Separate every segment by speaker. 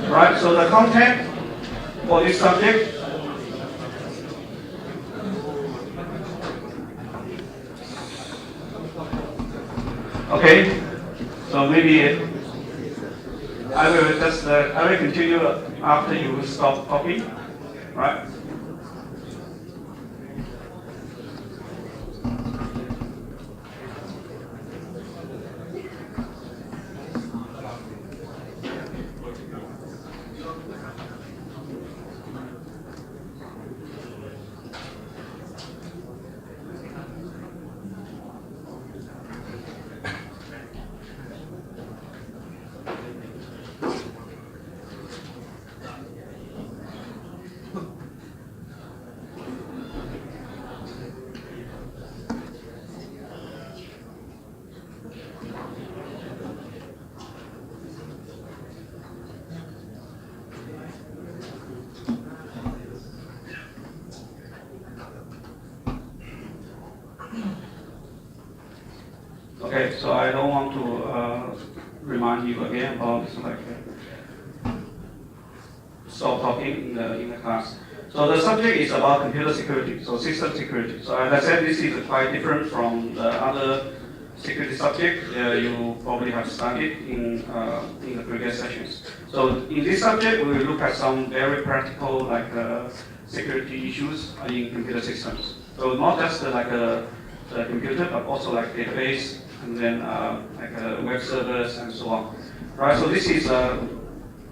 Speaker 1: Right, so the content for this subject. Okay, so maybe I will continue after you stop talking, right? Okay, so I don't want to remind you again about stop talking in the class. So the subject is about computer security, so system security. So as I said, this is quite different from the other security subject you probably have studied in the previous sessions. So in this subject, we will look at some very practical security issues in computer systems. So not just the computer, but also like database, and then web servers and so on. Right. So this is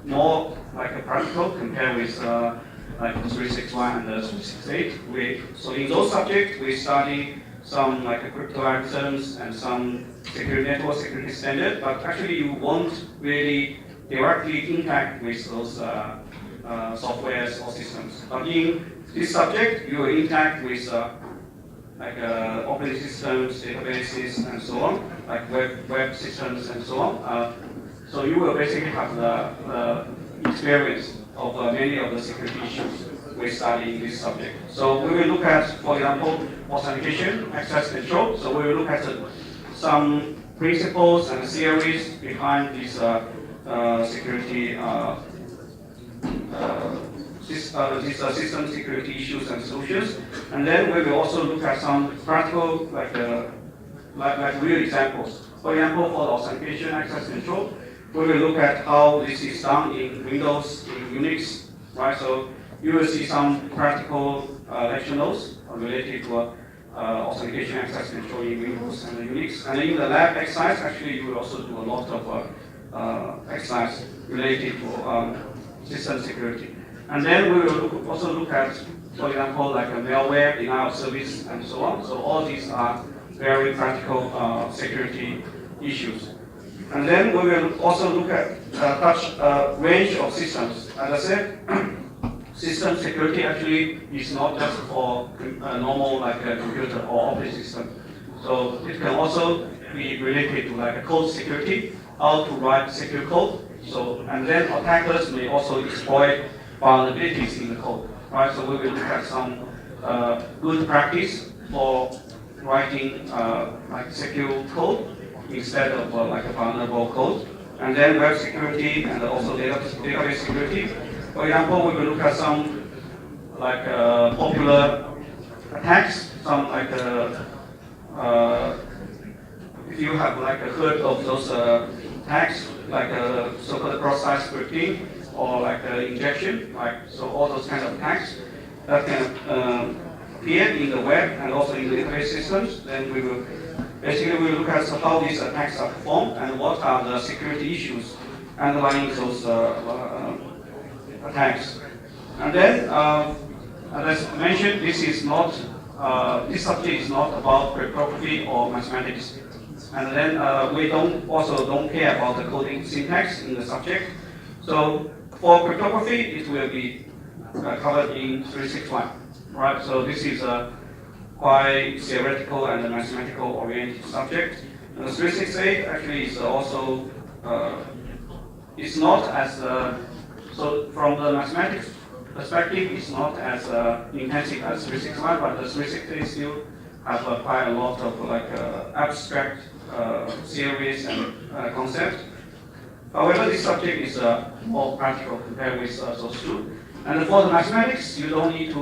Speaker 1: more like a practical compared with like 361 and 368. So in those subjects, we study some crypto algorithms and some network security standard, but actually you won't really directly interact with those softwares or systems. But in this subject, you will interact with operating systems, databases, and so on, like web systems and so on. So you will basically have the experience of many of the security issues we study in this subject. So we will look at, for example, authentication, access control. So we will look at some principles and theories behind these security system security issues and solutions. And then we will also look at some practical, like real examples. For example, for the authentication access control, we will look at how this is done in Windows, in Unix, right? So you will see some practical lecture notes related to authentication access control in Windows and Unix. And in the lab exercise, actually, you will also do a lot of exercise related to system security. And then we will also look at, for example, like a malware, denial of service, and so on. So all these are very practical security issues. And then we will also look at touch a range of systems. As I said, system security actually is not just for a normal computer or operating system. So it can also be related to like a code security, how to write secure code. So and then attackers may also exploit vulnerabilities in the code, right? So we will look at some good practice for writing secure code instead of a vulnerable code. And then web security and also database security. For example, we will look at some popular attacks, some if you have heard of those attacks, so-called cross-site scripting or injection, so all those kind of attacks that can appear in the web and also in the database systems. Then we will look at how these attacks are performed and what are the security issues underlying those attacks. And then, as I mentioned, this subject is not about cryptography or mathematics. And then we don't care about the coding syntax in the subject. So for cryptography, it will be covered in 361, right? So this is a quite theoretical and mathematical oriented subject. And the 368 actually is also it's not as so from the mathematics perspective, it's not as intensive as 361, but the 368 still have quite a lot of abstract theories and concepts. However, this subject is more practical compared with those two. And for the mathematics, you don't need to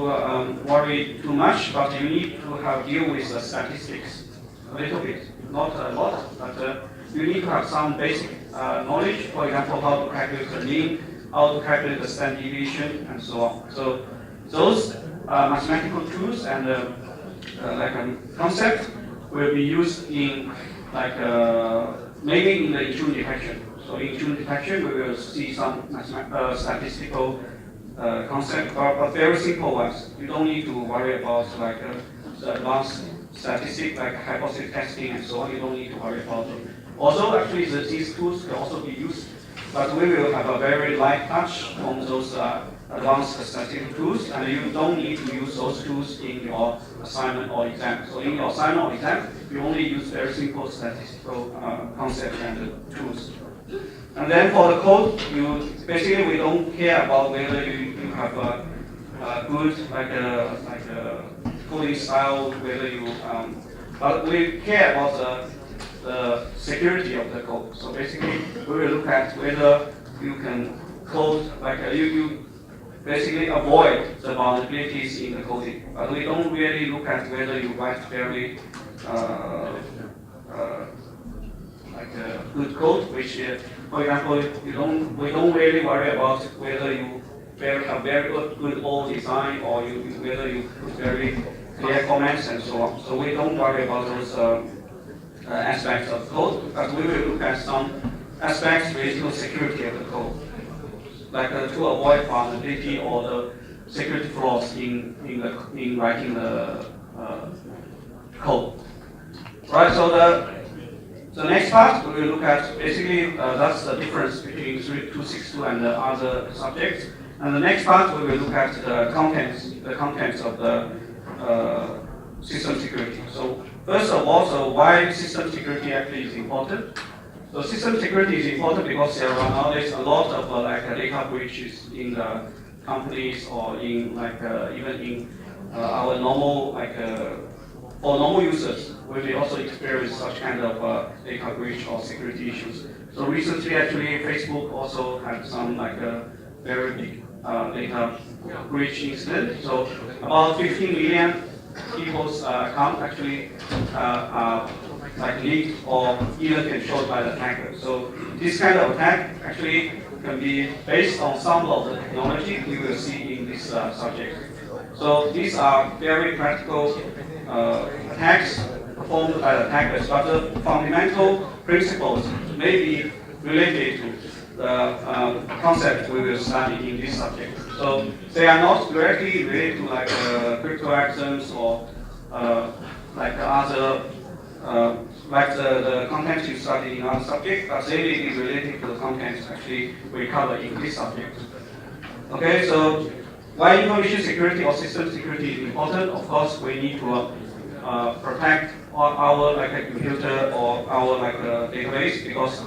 Speaker 1: worry too much, but you need to have deal with statistics a little bit, not a lot, but you need to have some basic knowledge. For example, how to calculate the mean, how to calculate the standard deviation, and so on. So those mathematical tools and like a concept will be used in like maybe in the intrusion detection. So in intrusion detection, we will see some statistical concept, but very simple ones. You don't need to worry about like the advanced statistics like hypothesis testing and so on. You don't need to worry about them. Also, actually, these tools can also be used, but we will have a very light touch on those advanced statistical tools, and you don't need to use those tools in your assignment or exam. So in your assignment or exam, you only use very simple statistical concepts and tools. And then for the code, basically we don't care about whether you have a good like a coding style, whether you but we care about the security of the code. So basically, we will look at whether you can code like you basically avoid the vulnerabilities in the coding. But we don't really look at whether you write very like good code, which, for example, we don't really worry about whether you have very good old design or whether you put very clear comments and so on. So we don't worry about those aspects of code, but we will look at some aspects related to security of the code, like to avoid vulnerability or the security flaws in writing the code. Right. So the next part we will look at basically that's the difference between 262 and the other subjects. And the next part we will look at the contents of the system security. So first of all, so why system security actually is important? So system security is important because there are nowadays a lot of like data breaches in the companies or in like even in our normal like for normal users, we may also experience such kind of data breach or security issues. So recently, actually, Facebook also had some like very big data breach incident. So about 15 million people's account actually like leaked or even controlled by the attacker. So this kind of attack actually can be based on some of the technology we will see in this subject. So these are very practical attacks performed by the attackers, but the fundamental principles may be related to the concept we will study in this subject. So they are not directly related to like crypto actions or like other like the content you study in other subjects, but they may be related to the content actually we cover in this subject. Okay, so why information security or system security is important? Of course, we need to protect our like a computer or our like database because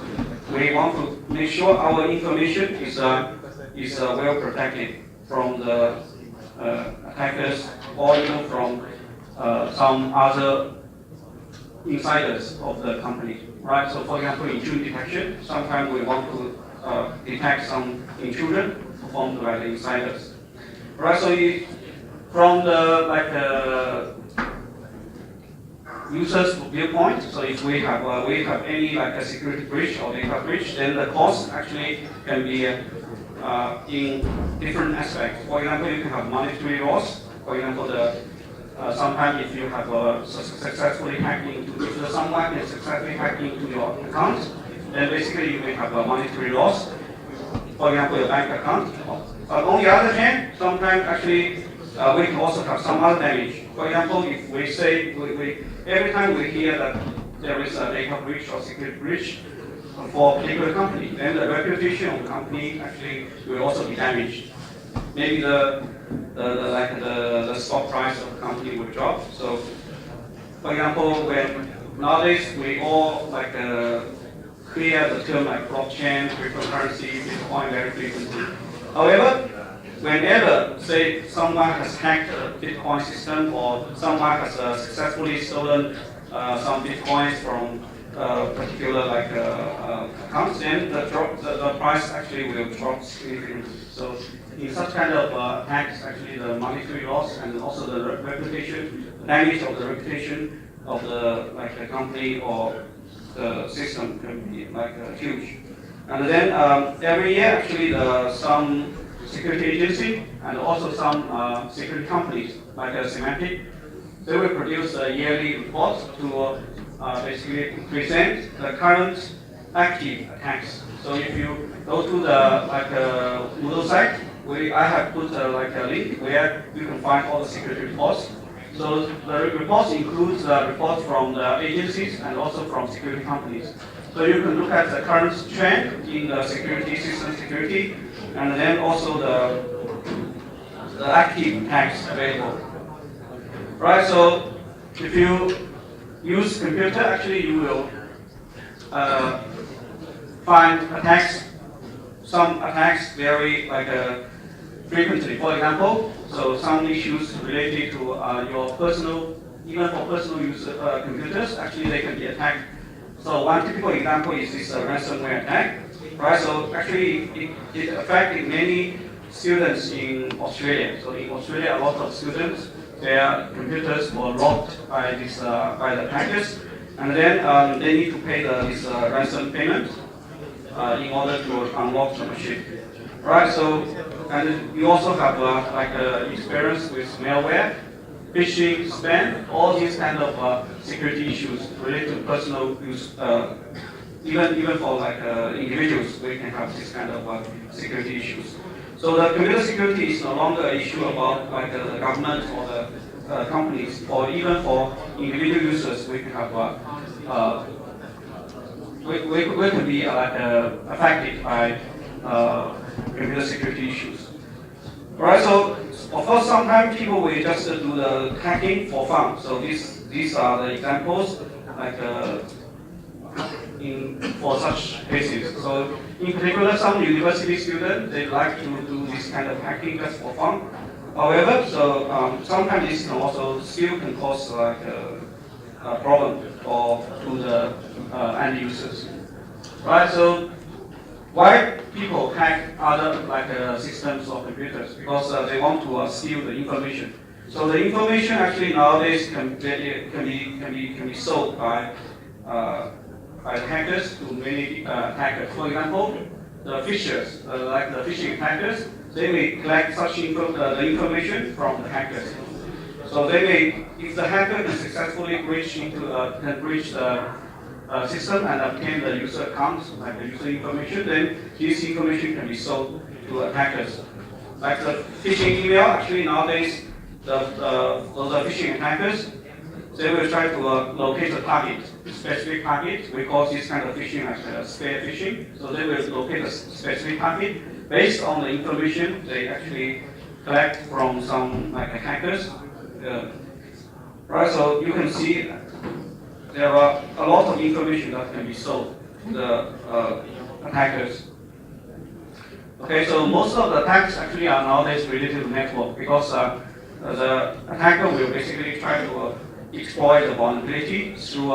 Speaker 1: we want to make sure our information is well protected from the attackers or even from some other insiders of the company, right? So for example, intrusion detection, sometimes we want to detect some intrusion performed by the insiders. Right, so from the like user's viewpoint, so if we have any like a security breach or data breach, then the cost actually can be in different aspects. For example, you can have monetary loss. For example, sometimes if you have successfully hacked into if someone is successfully hacked into your account, then basically you may have a monetary loss. For example, your bank account. But on the other hand, sometimes actually we can also have some other damage. For example, if we say every time we hear that there is a data breach or security breach for a particular company, then the reputation of the company actually will also be damaged. Maybe the stock price of the company will drop. So, for example, when nowadays we all like clear the term like blockchain, cryptocurrency, Bitcoin very frequently. However, whenever, say, someone has hacked a Bitcoin system or someone has successfully stolen some Bitcoins from particular accounts, then the price actually will drop significantly. So in such kind of attacks, actually the monetary loss and also the reputation, damage of the reputation of the company or the system can be huge. And then every year, actually, some security agency and also some security companies like Semantic, they will produce a yearly report to basically present the current active attacks. So if you go to the Moodle site, I have put a link where you can find all the security reports. So the reports include reports from the agencies and also from security companies. So you can look at the current trend in the security, system security, and then also the active attacks available. Right, so if you use computer, actually you will find attacks, some attacks very frequently. For example, so some issues related to your personal, even for personal use computers, actually they can be attacked. So one typical example is this ransomware attack, right? So actually it affected many students in Australia. So in Australia, a lot of students, their computers were locked by the attackers, and then they need to pay this ransom payment in order to unlock the machine, right? So, and you also have experience with malware, phishing, spam, all these kind of security issues related to personal use. Even for individuals, we can have this kind of security issues. So the computer security is no longer an issue about the government or the companies, or even for individual users. We can have we can be affected by computer security issues. Right. So of course, sometimes people will just do the hacking for fun. So these are the examples for such cases. So in particular, some university students, they like to do this kind of hacking just for fun. However, so sometimes this can also still can cause a problem to the end users. Right. So why people hack other systems or computers? Because they want to steal the information. So the information actually nowadays can be sold by the hackers to many hackers. For example, the phishers, like the phishing hackers, they may collect such the information from the hackers. So they may, if the hacker can successfully breach the system and obtain the user accounts, like the user information, then this information can be sold to attackers. Like the phishing email, actually nowadays, those phishing attackers, they will try to locate a target, specific target. We call this kind of phishing as spear phishing. So they will locate a specific target based on the information they actually collect from some hackers. Right, so you can see there are a lot of information that can be sold to the attackers. Okay, so most of the attacks actually are nowadays related to network because the attacker will basically try to exploit the vulnerability through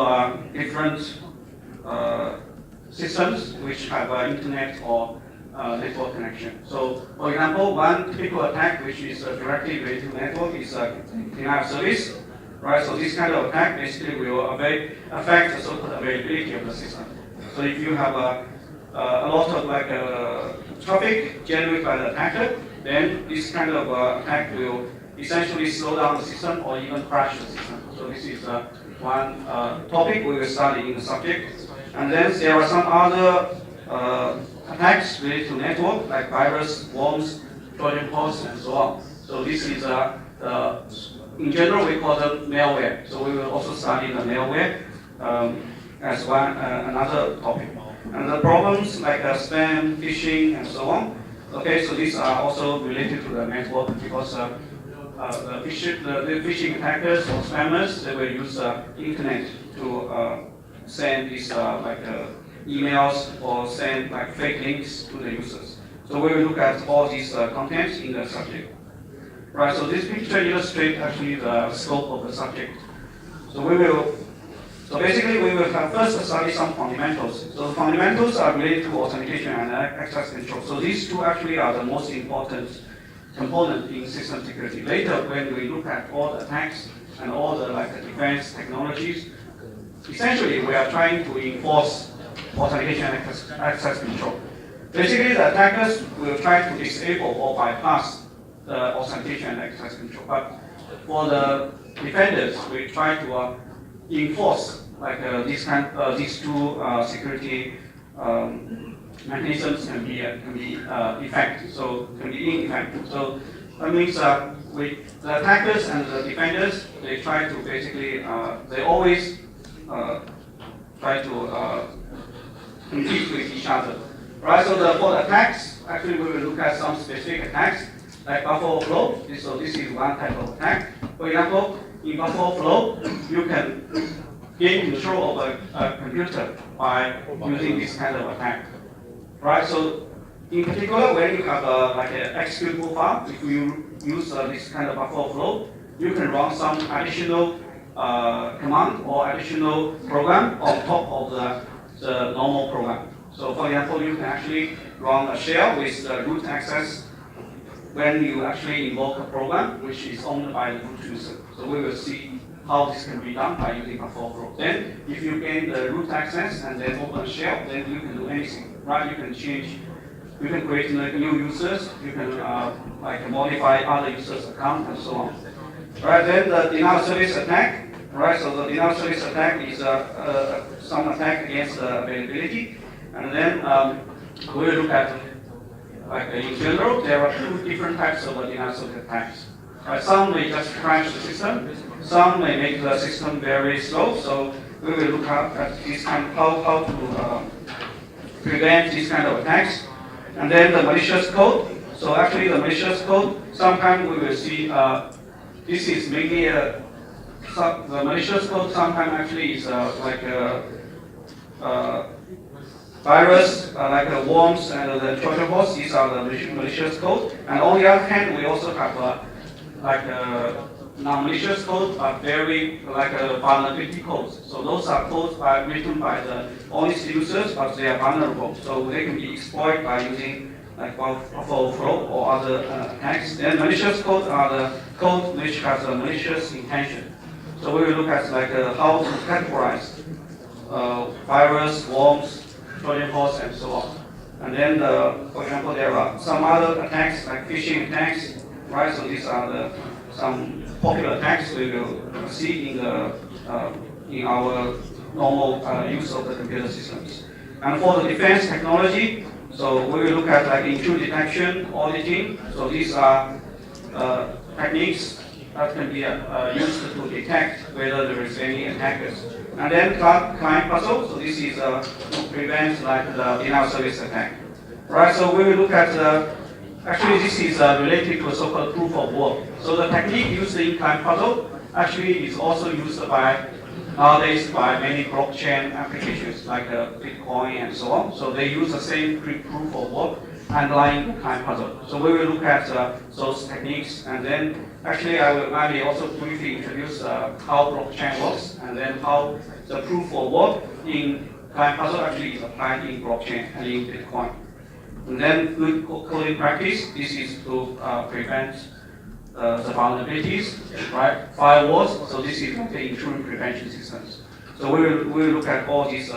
Speaker 1: different systems which have internet or network connection. So, for example, one typical attack which is directly related to network is denial of service. Right, so this kind of attack basically will affect the so-called availability of the system. So if you have a lot of traffic generated by the attacker, then this kind of attack will essentially slow down the system or even crash the system. So this is one topic we will study in the subject. And then there are some other attacks related to network, like virus, worms, Trojan horse, and so on. So this is in general, we call them malware. So we will also study the malware as another topic. And the problems like spam, phishing, and so on. Okay, so these are also related to the network because the phishing attackers or spammers, they will use internet to send these emails or send fake links to the users. So we will look at all these contents in the subject. Right, so this picture illustrates actually the scope of the subject. So we will So basically, we will first study some fundamentals. So the fundamentals are related to authentication and access control. So these two actually are the most important component in system security. Later, when we look at all the attacks and all the the defense technologies, essentially we are trying to enforce authentication and access control. Basically, the attackers will try to disable or bypass the authentication and access control. But for the defenders, we try to enforce these two security mechanisms can be effective. So can be ineffective. So that means the attackers and the defenders, they try to basically they always try to compete with each other. Right, so for the attacks, actually we will look at some specific attacks, like buffer overflow. So this is one type of attack. For example, in buffer overflow, you can gain control of a computer by using this kind of attack. Right, so in particular, when you have an executable file, if you use this kind of buffer overflow, you can run some additional command or additional program on top of the normal program. So for example, you can actually run a shell with the root access when you actually invoke a program which is owned by the root user. So we will see how this can be done by using buffer overflow. Then if you gain the root access and then open a shell, then you can do anything. Right? You can change, you can create new users, you can modify other users' account and so on. Right? Then the denial of service attack. Right? So the denial of service attack is some attack against availability. And then we will look at, in general, there are two different types of denial of service attacks. Some may just crash the system, some may make the system very slow. So we will look at this how to prevent these kind of attacks. And then the malicious code. So actually the malicious code, sometimes we will see this is mainly the malicious code sometimes actually is virus, like the worms and the Trojan horse. These are the malicious code. And on the other hand, we also have non-malicious code, but very vulnerability codes. So those are codes written by the honest users, but they are vulnerable. So they can be exploited by using buffer overflow or other attacks. Then malicious codes are the code which has a malicious intention. So we will look at how to categorize virus, worms, Trojan horse, and so on. And then, for example, there are some other attacks like phishing attacks, right? So these are some popular attacks we will see in our normal use of the computer systems. And for the defense technology, so we will look at intrusion detection, auditing. So these are techniques that can be used to detect whether there is any attackers. And then client puzzle. So this is to prevent the denial of service attack. Right. So we will look at actually this is related to a so-called proof of work. So the technique used in client puzzle actually is also used nowadays by many blockchain applications like Bitcoin and so on. So they use the same proof of work underlying client puzzle. So we will look at those techniques, and then actually I may also briefly introduce how blockchain works, and then how the proof of work in client puzzle actually is applied in blockchain and in Bitcoin. And then good coding practice, this is to prevent the vulnerabilities, right? Firewalls, so this is the intrusion prevention systems. So we will look at all these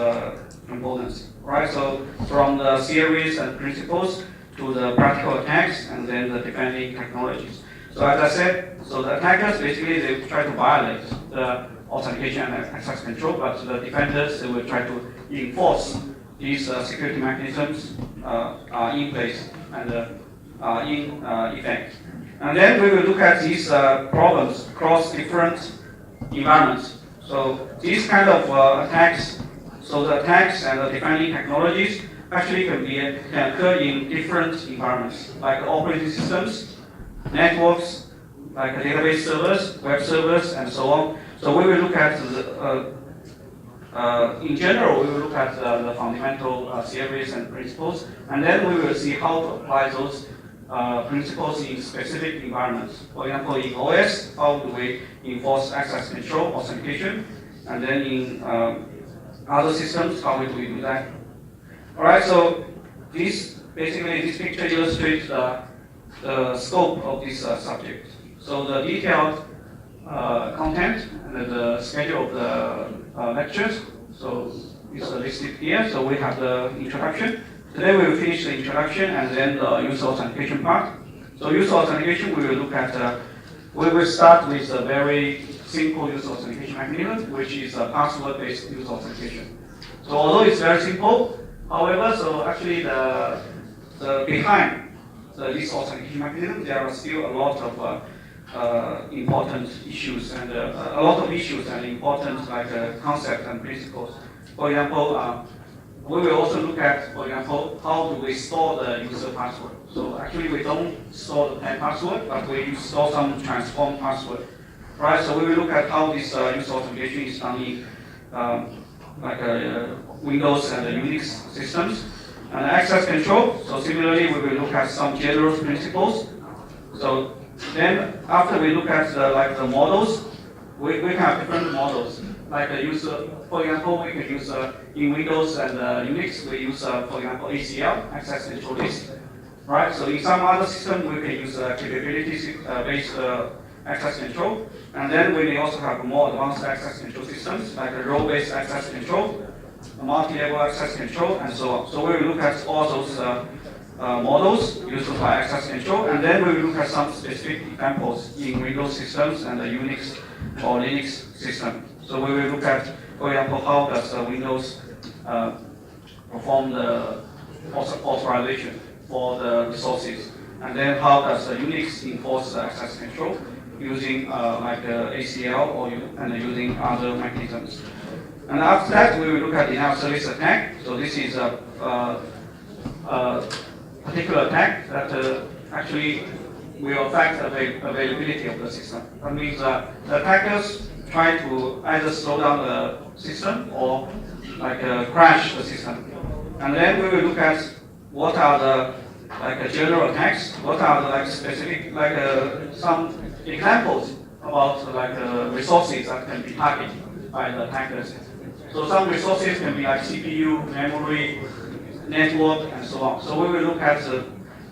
Speaker 1: components, right? So from the theories and principles to the practical attacks, and then the defending technologies. So as I said, so the attackers basically they try to violate the authentication and access control, but the defenders they will try to enforce these security mechanisms are in place and in effect. And then we will look at these problems across different environments. So these kind of attacks, so the attacks and the defending technologies actually can occur in different environments, like operating systems, networks, like database servers, web servers, and so on. So we will look at in general, we will look at the fundamental theories and principles, and then we will see how to apply those principles in specific environments. For example, in OS, how do we enforce access control, authentication? and then in other systems, how do we do that? All right, so this picture illustrates the scope of this subject. So the detailed content and the schedule of the lectures. So it's listed here. So we have the introduction. Today we will finish the introduction and then the user authentication part. So user authentication, we will look at. We will start with a very simple user authentication mechanism, which is a password-based user authentication. So although it's very simple, however, so actually the behind this authentication mechanism, there are still a lot of important issues and important concepts and principles. For example, we will also look at, for example, how do we store the user password. So actually we don't store the plain password, but we store some transformed password. Right, so we will look at how this user authentication is done in Windows and Unix systems. And access control, so similarly we will look at some general principles. So then after we look at the models, we have different models. Like a user, for example, we can use in Windows and Unix, we use, for example, ACL, access control list. Right, so in some other system, we can use capabilities-based access control. And then we may also have more advanced access control systems, like a role-based access control, multi-level access control, and so on. So we will look at all those models used by access control, and then we will look at some specific examples in Windows systems and the Unix or Linux system. So we will look at, for example, how does Windows perform the authorization for the resources, and then how does Unix enforce access control using ACL and using other mechanisms. And after that, we will look at denial of service attack. So this is a particular attack that actually will affect the availability of the system. That means the attackers try to either slow down the system or crash the system. And then we will look at what are the general attacks, what are the specific some examples about resources that can be targeted by the attackers. So some resources can be like CPU, memory, network, and so on. So we will look at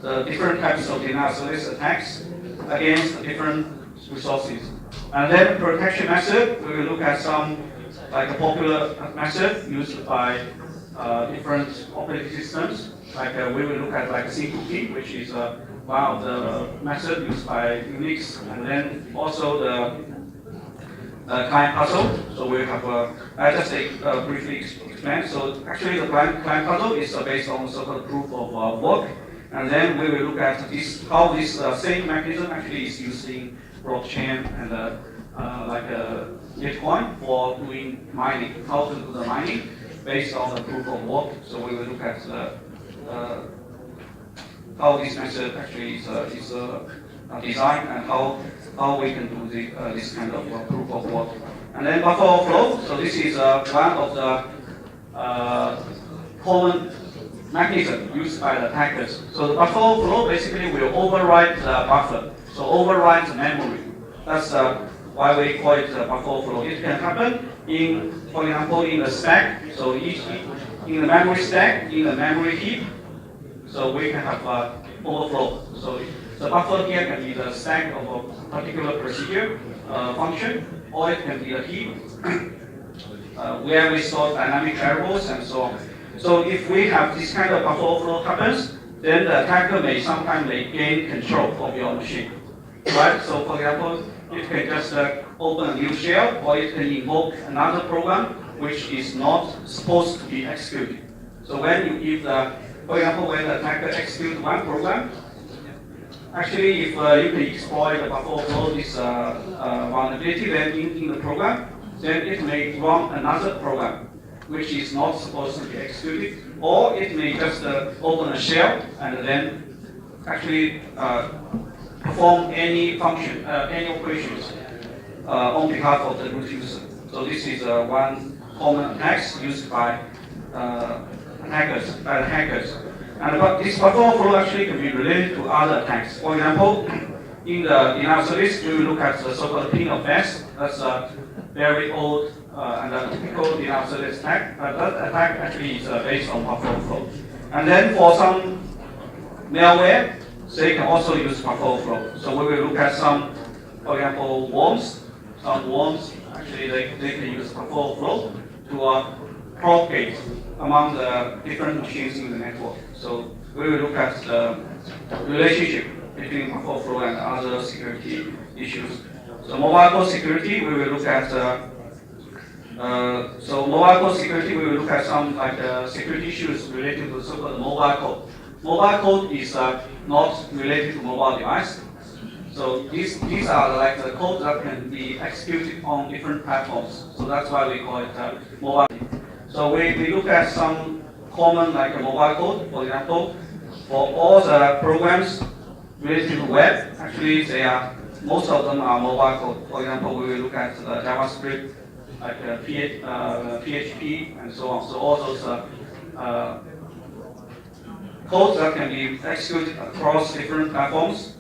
Speaker 1: the different types of denial of service attacks against different resources. And then protection method, we will look at some a popular method used by different operating systems. We will look at single key, which is one of the methods used by Unix, and then also the client puzzle. So we have, I just briefly explain. So actually the client puzzle is based on so-called proof of work. And then we will look at how this same mechanism actually is used in blockchain and Bitcoin for doing mining, how to do the mining based on the proof of work. So we will look at how this method actually is designed and how we can do this kind of proof of work. And then buffer overflow. So this is one of the common mechanism used by the attackers. So the buffer overflow basically will override the buffer. So override the memory. That's why we call it buffer overflow. It can happen for example, in the stack. So in the memory stack, in the memory heap. So we can have overflow. So the buffer here can be the stack of a particular procedure function, or it can be a heap where we store dynamic variables and so on. So if we have this kind of buffer overflow happens, then the attacker may sometimes gain control of your machine. Right? So for example, it can just open a new shell, or it can invoke another program which is not supposed to be executed. So when you give for example, when the attacker executes one program, actually if you can exploit the buffer overflow, this vulnerability then in the program, then it may run another program which is not supposed to be executed, or it may just open a shell and then actually perform any function, any operations on behalf of the root user. So this is one common attack used by hackers. And this buffer overflow actually can be related to other attacks. For example, in our service, we will look at the so-called ping of S. That's a very old and a typical denial of service attack. That attack actually is based on buffer overflow. And then for some malware, they can also use buffer overflow. So we will look at some, for example, worms. Some worms, actually they can use buffer overflow to propagate among the different machines in the network. So we will look at the relationship between buffer overflow and other security issues. So mobile code security, we will look at mobile code security, we will look at some security issues related to so-called mobile code. Mobile code is not related to mobile device. So these are like the code that can be executed on different platforms. So that's why we call it mobile. So we look at some common mobile code. For example, for all the programs related to web, actually most of them are mobile code. For example, we will look at the JavaScript, PHP, and so on. So all those codes that can be executed across different platforms,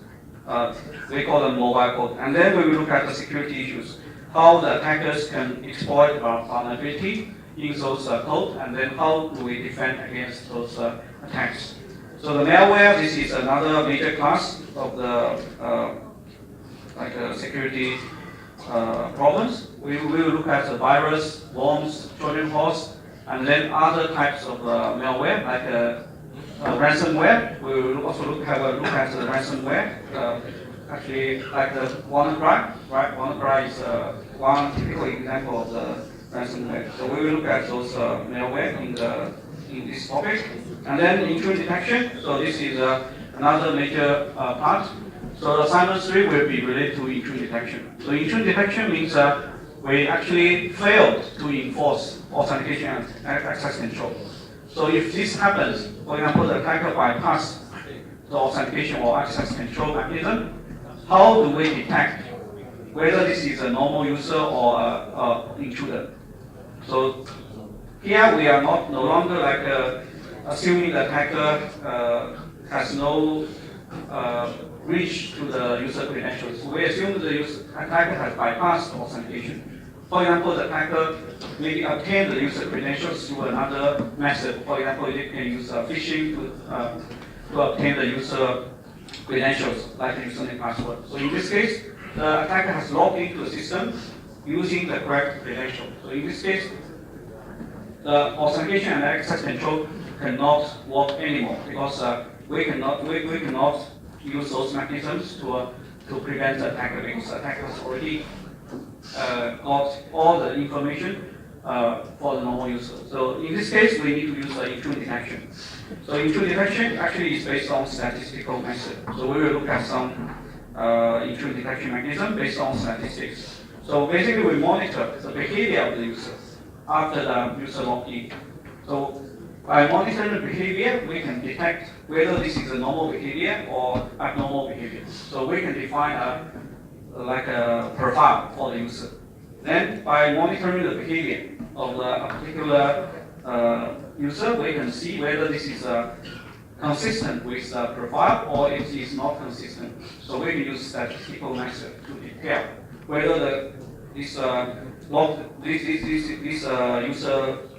Speaker 1: we call them mobile code. And then we will look at the security issues, how the attackers can exploit vulnerability in those code, and then how do we defend against those attacks. So the malware, this is another major class of the security problems. We will look at the virus, worms, Trojan horse, and then other types of malware like ransomware. We will also have a look at the ransomware. Actually, like the WannaCry, right? WannaCry is one typical example of the ransomware. So we will look at those malware in this topic. And then intrusion detection. So this is another major part. So the assignment 3 will be related to intrusion detection. So intrusion detection means we actually failed to enforce authentication and access control. So if this happens, for example, the attacker bypass the authentication or access control mechanism, how do we detect whether this is a normal user or an intruder? So here we are no longer assuming the attacker has no reach to the user credentials. We assume the attacker has bypassed authentication. For example, the attacker maybe obtained the user credentials through another method. For example, it can use phishing to obtain the user credentials, like the username password. So in this case, the attacker has logged into the system using the correct credential. So in this case, the authentication and access control cannot work anymore because we cannot use those mechanisms to prevent the attacker, because the attacker has already got all the information for the normal user. So in this case, we need to use intrusion detection. So intrusion detection actually is based on statistical method. So we will look at some intrusion detection mechanism based on statistics. So basically, we monitor the behavior of the user after the user login. So by monitoring the behavior, we can detect whether this is a normal behavior or abnormal behavior. So we can define a profile for the user. Then by monitoring the behavior of a particular user, we can see whether this is consistent with the profile or it is not consistent. So we can use statistical method to detect whether this user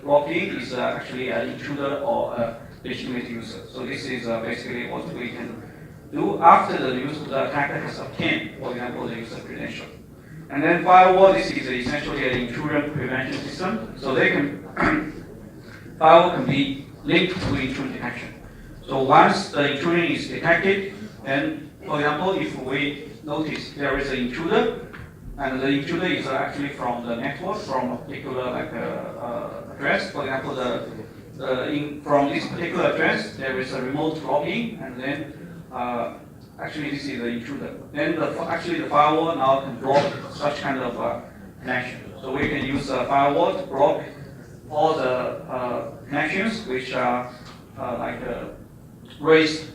Speaker 1: login is actually an intruder or a legitimate user. So this is basically what we can do after the attacker has obtained, for example, the user credential. And then firewall, this is essentially an intrusion prevention system. So firewall can be linked to intrusion detection. So once the intrusion is detected, then, for example, if we notice there is an intruder, and the intruder is actually from the network, from a particular address. For example, from this particular address, there is a remote login, and then actually this is the intruder. Then the firewall now can block such kind of connection. So we can use a firewall to block all the connections which are raised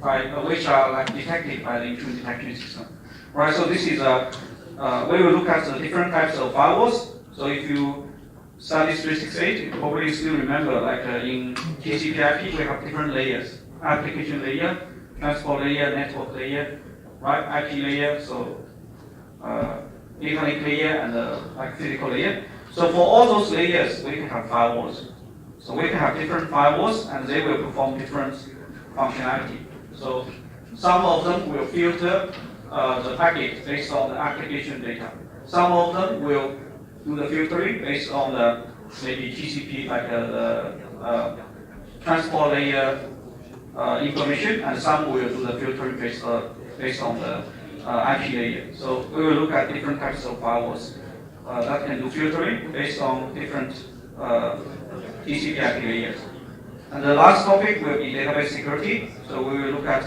Speaker 1: by, which are detected by the intrusion detection system. Right. So this is we will look at the different types of firewalls. So if you study 368, you probably still remember, in TCP/IP, we have different layers: application layer, transport layer, network layer, right? IP layer, so data link layer, and physical layer. So for all those layers, we can have firewalls. So we can have different firewalls, and they will perform different functionality. So some of them will filter the packet based on the application data. Some of them will do the filtering based on the maybe TCP, like the transport layer information, and some will do the filtering based on the IP layer. So we will look at different types of firewalls that can do filtering based on different TCP IP layers. And the last topic will be database security. So we will look at,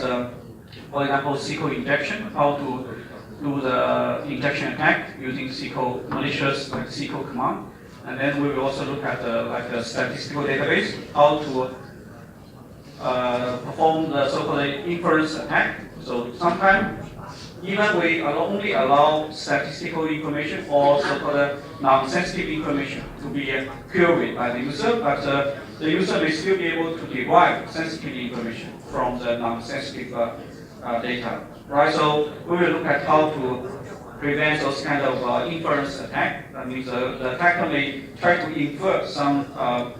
Speaker 1: for example, SQL injection, how to do the injection attack using SQL malicious like SQL command. And then we will also look at like a statistical database, how to perform the so-called inference attack. So sometimes even we only allow statistical information or so-called non-sensitive information to be queried by the user, but the user may still be able to derive sensitive information from the non-sensitive data, right? So we will look at how to prevent those kind of inference attack. That means the attacker may try to infer some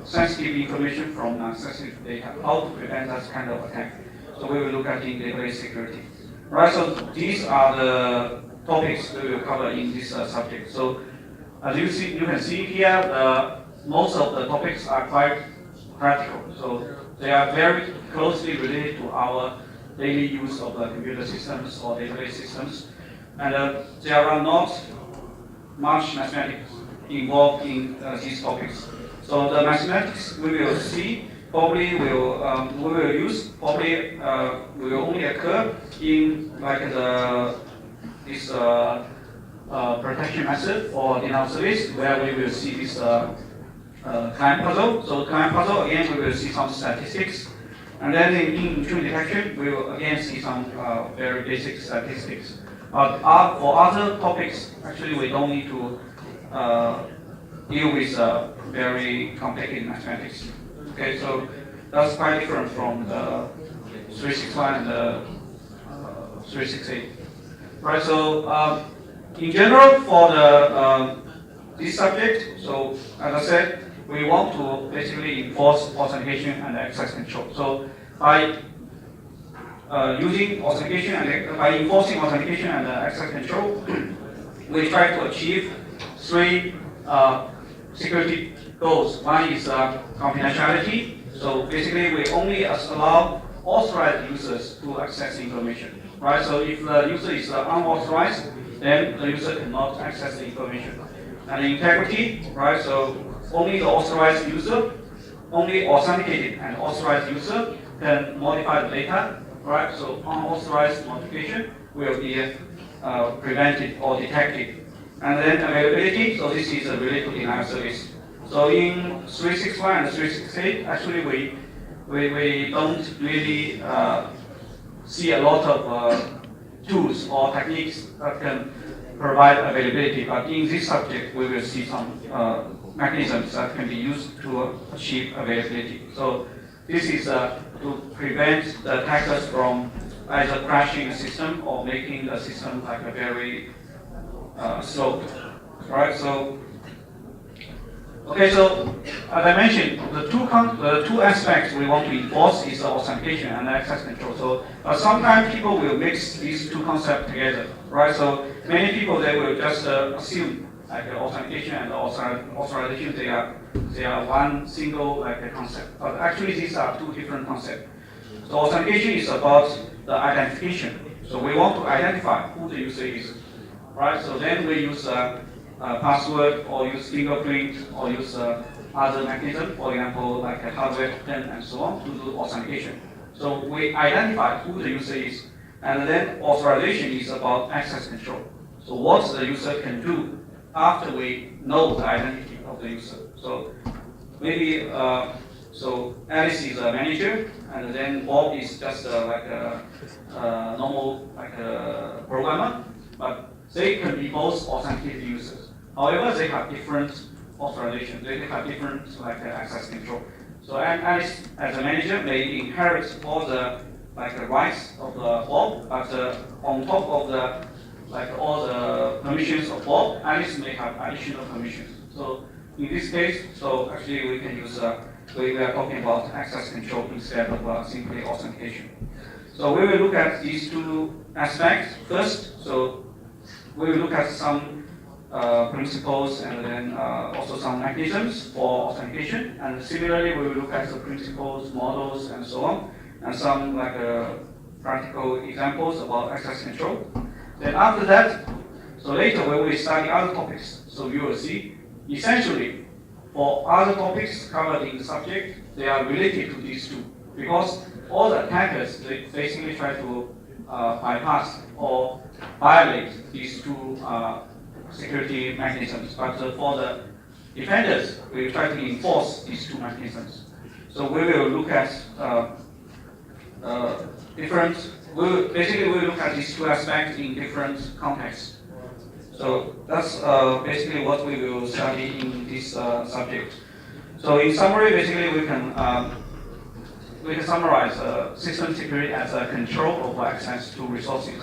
Speaker 1: sensitive information from non-sensitive data. How to prevent that kind of attack? So we will look at in database security. Right, so these are the topics we will cover in this subject. So as you can see here, most of the topics are quite practical. So they are very closely related to our daily use of the computer systems or database systems. And there are not much mathematics involved in these topics. So the mathematics we will see probably will only occur in like this protection method or denial service, where we will see this client puzzle. So client puzzle, again, we will see some statistics. And then in intrusion detection, we will again see some very basic statistics. But for other topics, actually we don't need to deal with very complicated mathematics. Okay, so that's quite different from the 361 and the 368. Right, so in general for the this subject, so as I said, we want to basically enforce authentication and access control. So by using authentication and by enforcing authentication and access control, we try to achieve three security goals. One is confidentiality. So basically, we only allow authorized users to access information. Right. So if the user is unauthorized, then the user cannot access the information. And integrity. Right. So only the authorized user, only authenticated and authorized user can modify the data. Right. So unauthorized modification will be prevented or detected. And then availability. So this is related to denial service. So in 361 and 368, actually we don't really see a lot of tools or techniques that can provide availability. But in this subject, we will see some mechanisms that can be used to achieve availability. So this is to prevent the attackers from either crashing the system or making the system like a very slow. Right? So okay, so as I mentioned, the two aspects we want to enforce is authentication and access control. So sometimes people will mix these two concepts together, right? So many people, they will just assume like authentication and authorization they are one single like concept. But actually these are two different concepts. So authentication is about the identification. So we want to identify who the user is, right? So then we use password or use fingerprint or use other mechanism, for example, like a hardware token and so on, to do authentication. So we identify who the user is, and then authorization is about access control. So what the user can do after we know the identity of the user. So maybe so Alice is a manager, and then Bob is just like a normal like a programmer, but they can be both authenticated users. However, they have different authorization. They have different like access control. So Alice, as a manager, may inherit all the like rights of the Bob, but on top of the like all the permissions of Bob, Alice may have additional permissions. So in this case, so actually we can use, we are talking about access control instead of simply authentication. So we will look at these two aspects first. So we will look at some principles and then also some mechanisms for authentication. And similarly, we will look at the principles, models, and so on, and some practical examples about access control. Then after that, so later we will study other topics. So you will see, essentially, for other topics covered in the subject, they are related to these two. Because all the attackers, they basically try to bypass or violate these two security mechanisms. But for the defenders, we try to enforce these two mechanisms. So we will look at we will look at these two aspects in different contexts. So that's basically what we will study in this subject. So in summary, basically we can summarize system security as a control of access to resources.